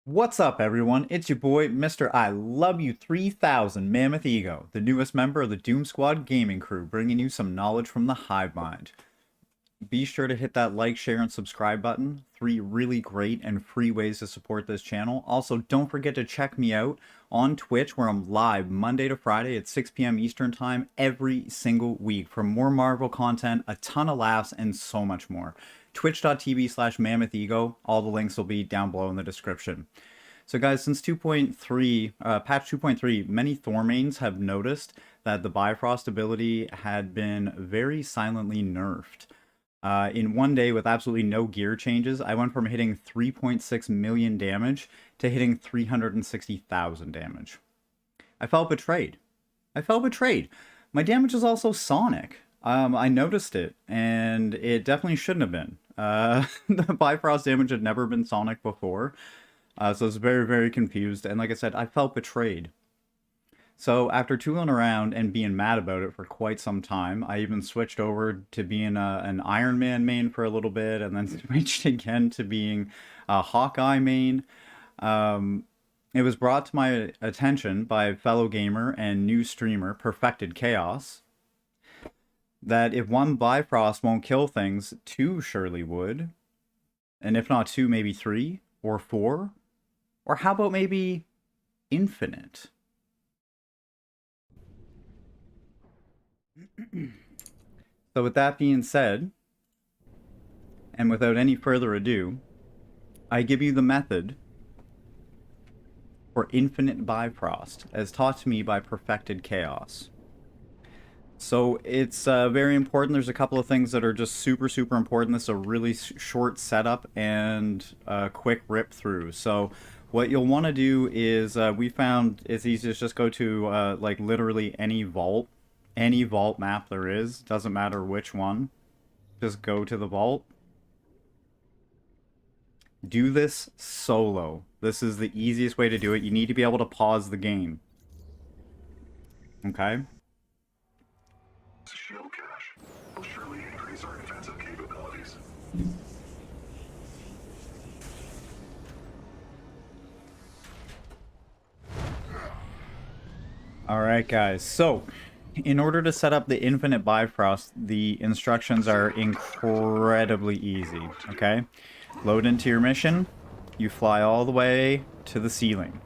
What's up, everyone? It's your boy, Mr. I Love You 3000 Mammoth Ego, the newest member of the Doom Squad gaming crew, bringing you some knowledge from the hive mind. Be sure to hit that like, share, and subscribe button. 3 really great and free ways to support this channel. Also, don't forget to check me out on Twitch, where I'm live Monday to Friday at 6 p.m. Eastern Time every single week for more Marvel content, a ton of laughs, and so much more. Twitch.tv/mammothego. All the links will be down below in the description. So guys, since 2.3, patch 2.3, many Thor mains have noticed that the Bifrost ability had been very silently nerfed. In one day with absolutely no gear changes, I went from hitting 3.6 million damage to hitting 360,000 damage. I felt betrayed. I felt betrayed. My damage is also sonic. I noticed it, and it definitely shouldn't have been. The Bifrost damage had never been sonic before, so I was very, very confused, and like I said, I felt betrayed. So after tooling around and being mad about it for quite some time, I even switched over to being an Iron Man main for a little bit, and then switched again to being a Hawkeye main. It was brought to my attention by fellow gamer and new streamer PerfectedKaos that if one Bifrost won't kill things, 2 surely would. And if not 2, maybe 3 or 4. Or how about maybe infinite? So with that being said, and without any further ado, I give you the method for infinite Bifrost, as taught to me by PerfectedKaos. So it's very important. There's a couple of things that are just super, super important. This is a really short setup and a quick rip through. So what you'll want to do is, we found it's easy to just go to like literally any vault map there is. Doesn't matter which one. Just go to the vault. Do this solo. This is the easiest way to do it. You need to be able to pause the game. Okay? Shield cache will surely increase our defensive capabilities. Alright guys, so in order to set up the infinite Bifrost, the instructions are incredibly easy, okay? Load into your mission, you fly all the way to the ceiling,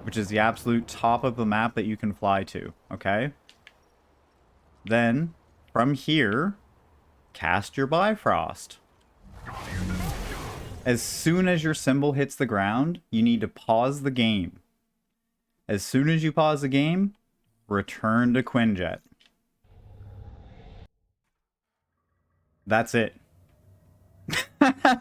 which is the absolute top of the map that you can fly to, okay? Then, from here, cast your Bifrost. As soon as your symbol hits the ground, you need to pause the game. As soon as you pause the game, return to Quinjet. That's it.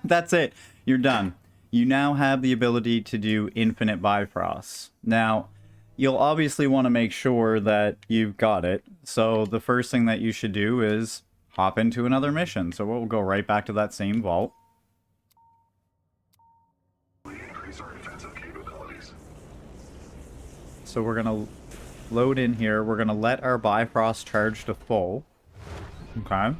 That's it. You're done. You now have the ability to do infinite Bifrosts. Now, you'll obviously want to make sure that you've got it. So the first thing that you should do is hop into another mission. So we'll go right back to that same vault. Increase our defensive capabilities. So we're going to load in here. We're going to let our Bifrost charge to full. Okay.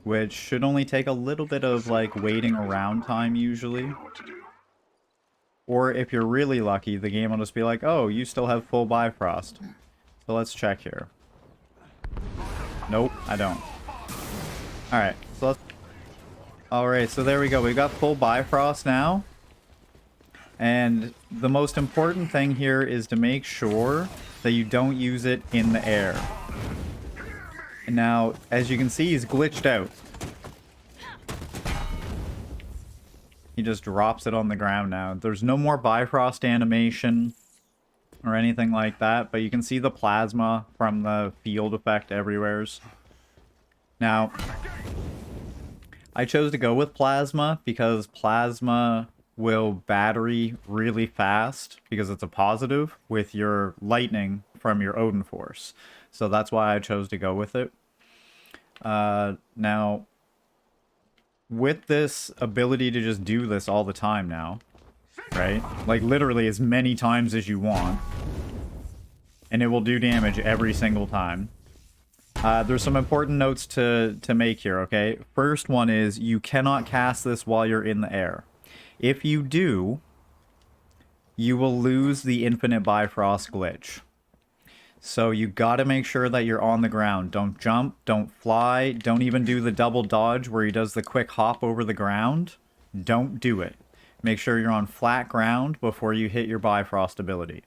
Which should only take a little bit of, like, waiting around time, usually. Or if you're really lucky, the game will just be like, oh, you still have full Bifrost. So let's check here. Nope, I don't. Alright, so let's... Alright, so there we go. We've got full Bifrost now. And the most important thing here is to make sure that you don't use it in the air. And now, as you can see, he's glitched out. He just drops it on the ground now. There's no more Bifrost animation or anything like that, but you can see the plasma from the field effect everywheres. Now, I chose to go with plasma because plasma will battery really fast because it's a positive with your lightning from your Odin Force. So that's why I chose to go with it. Now, with this ability to just do this all the time now, right? Like literally as many times as you want. And it will do damage every single time. There's some important notes to make here, okay? First one is you cannot cast this while you're in the air. If you do, you will lose the infinite Bifrost glitch. So you gotta make sure that you're on the ground. Don't jump, don't fly, don't even do the double dodge where he does the quick hop over the ground. Don't do it. Make sure you're on flat ground before you hit your Bifrost ability.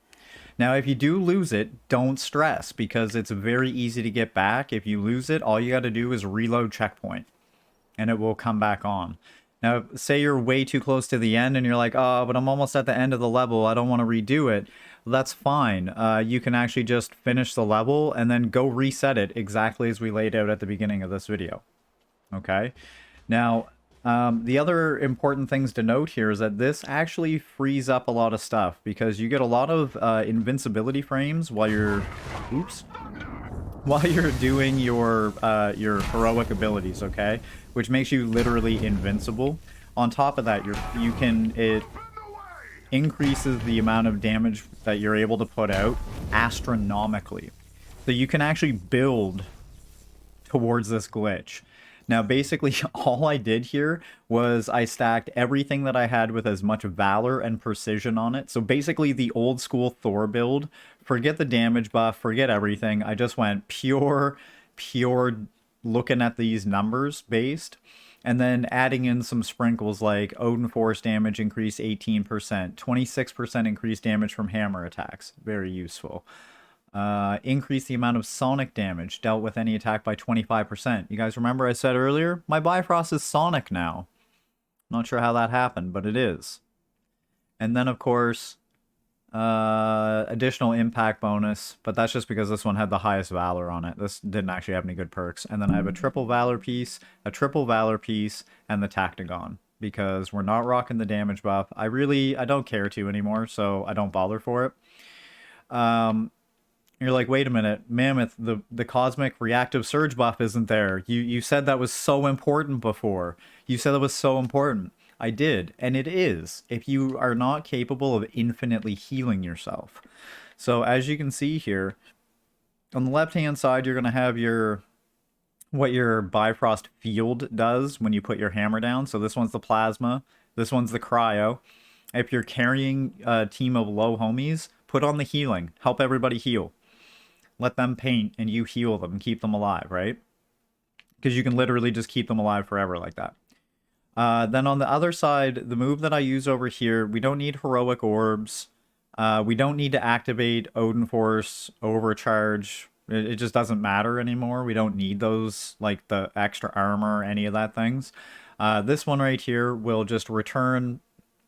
Now, if you do lose it, don't stress, because it's very easy to get back. If you lose it, all you gotta do is reload checkpoint, and it will come back on. Now, say you're way too close to the end and you're like, oh, but I'm almost at the end of the level, I don't want to redo it. Well, that's fine. You can actually just finish the level and then go reset it exactly as we laid out at the beginning of this video. Okay? Now, the other important things to note here is that this actually frees up a lot of stuff, because you get a lot of invincibility frames while you're... Oops. While you're doing your heroic abilities, okay? Which makes you literally invincible. On top of that, it increases the amount of damage that you're able to put out astronomically. So you can actually build towards this glitch. Now, basically, all I did here was I stacked everything that I had with as much valor and precision on it. So basically, the old school Thor build, forget the damage buff, forget everything. I just went pure looking at these numbers based, and then adding in some sprinkles like Odin Force damage increased 18%, 26% increased damage from hammer attacks, very useful. Increase the amount of sonic damage dealt with any attack by 25%. You guys remember I said earlier, my Bifrost is sonic now. Not sure how that happened, but it is. And then, of course, additional impact bonus, but that's just because this one had the highest valor on it. This didn't actually have any good perks. And then I have a triple valor piece, a triple valor piece, and the Tactagon, because we're not rocking the damage buff. I don't care to anymore, so I don't bother for it. You're like, wait a minute, Mammoth, the cosmic reactive surge buff isn't there. You said that was so important before. You said that was so important. I did, and it is, if you are not capable of infinitely healing yourself. So as you can see here, on the left-hand side, you're going to have what your Bifrost field does when you put your hammer down. So this one's the plasma, this one's the cryo. If you're carrying a team of low homies, put on the healing. Help everybody heal. Let them paint and you heal them and keep them alive, right? Because you can literally just keep them alive forever like that. Then on the other side, the move that I use over here, we don't need heroic orbs. We don't need to activate Odin Force, overcharge. It just doesn't matter anymore. We don't need those, like the extra armor, any of that things. This one right here will just return...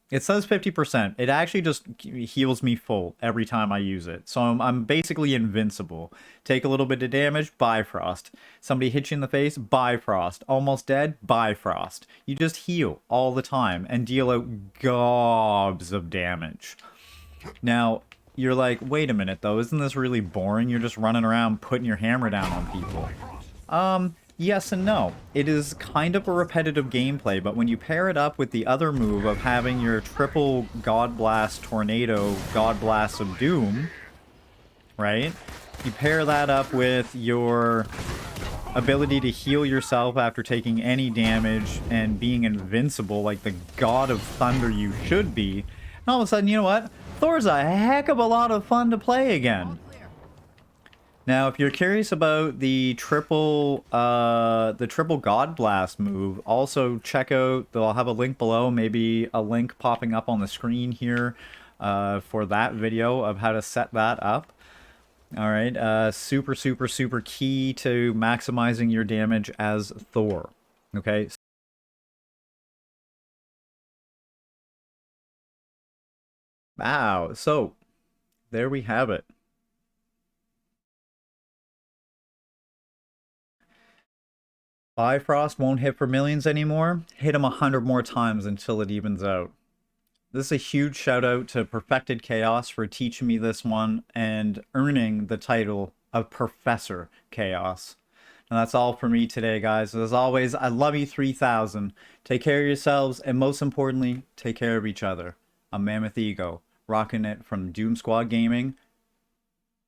It says 50%. It actually just heals me full every time I use it. So I'm basically invincible. Take a little bit of damage, Bifrost. Somebody hits you in the face, Bifrost. Almost dead, Bifrost. You just heal all the time and deal out gobs of damage. Now, you're like, wait a minute though, isn't this really boring? You're just running around putting your hammer down on people. Yes and no. It is kind of a repetitive gameplay, but when you pair it up with the other move of having your triple Godblast Tornado, Godblast of Doom, right? You pair that up with your ability to heal yourself after taking any damage and being invincible like the God of Thunder you should be, and all of a sudden, you know what? Thor's a heck of a lot of fun to play again. Now, if you're curious about the triple Godblast move, also check out, I'll have a link below, maybe a link popping up on the screen here for that video of how to set that up. All right, super key to maximizing your damage as Thor. Okay. Wow, so there we have it. Bifrost won't hit for millions anymore. Hit him 100 more times until it evens out. This is a huge shout out to PerfectedKaos for teaching me this one and earning the title of Professor Chaos. And that's all for me today, guys. As always, I love you 3000. Take care of yourselves, and most importantly, take care of each other. I'm Mammoth Ego, rocking it from Doom Squad Gaming